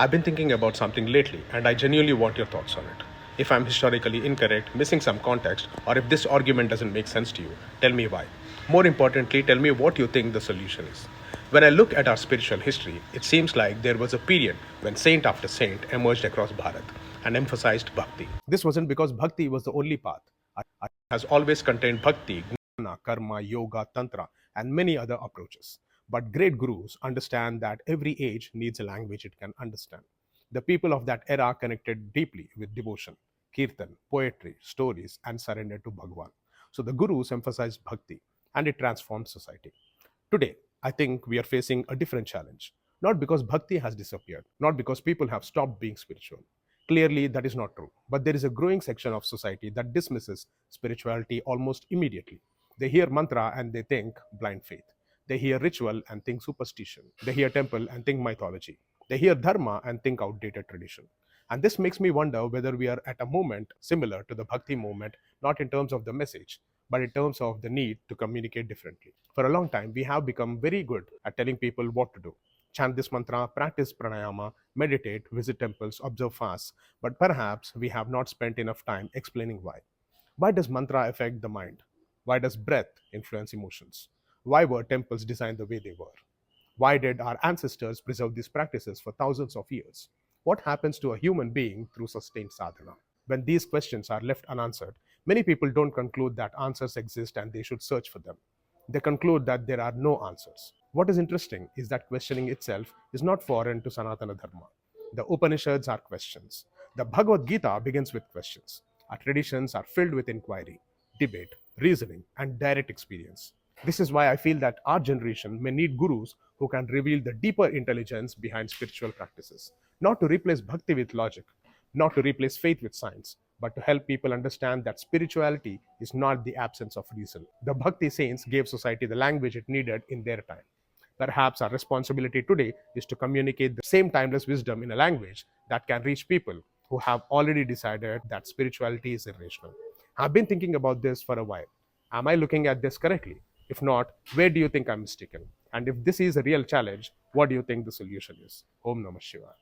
I've been thinking about something lately, and I genuinely want your thoughts on it. If I'm historically incorrect, missing some context, or if this argument doesn't make sense to you, tell me why. More importantly, tell me what you think the solution is. When I look at our spiritual history, it seems like there was a period when saint after saint emerged across Bharat and emphasized bhakti. This wasn't because bhakti was the only path. It has always contained bhakti, gnana, karma, yoga, tantra, and many other approaches. But great gurus understand that every age needs a language it can understand. The people of that era connected deeply with devotion, kirtan, poetry, stories, and surrender to Bhagwan. So the gurus emphasized bhakti, and it transformed society. Today, I think we are facing a different challenge. Not because bhakti has disappeared, not because people have stopped being spiritual. Clearly, that is not true. But there is a growing section of society that dismisses spirituality almost immediately. They hear mantra and they think blind faith. They hear ritual and think superstition. They hear temple and think mythology. They hear dharma and think outdated tradition. And this makes me wonder whether we are at a moment similar to the bhakti movement, not in terms of the message, but in terms of the need to communicate differently. For a long time, we have become very good at telling people what to do. Chant this mantra, practice pranayama, meditate, visit temples, observe fasts, but perhaps we have not spent enough time explaining why. Why does mantra affect the mind? Why does breath influence emotions? Why were temples designed the way they were? Why did our ancestors preserve these practices for thousands of years? What happens to a human being through sustained sadhana? When these questions are left unanswered, many people don't conclude that answers exist and they should search for them. They conclude that there are no answers. What is interesting is that questioning itself is not foreign to Sanatana Dharma. The Upanishads are questions. The Bhagavad Gita begins with questions. Our traditions are filled with inquiry, debate, reasoning, and direct experience. This is why I feel that our generation may need gurus who can reveal the deeper intelligence behind spiritual practices, not to replace bhakti with logic, not to replace faith with science, but to help people understand that spirituality is not the absence of reason. The Bhakti saints gave society the language it needed in their time. Perhaps our responsibility today is to communicate the same timeless wisdom in a language that can reach people who have already decided that spirituality is irrational. I've been thinking about this for a while. Am I looking at this correctly? If not, where do you think I'm mistaken? And if this is a real challenge, what do you think the solution is? Om Namah Shivaya.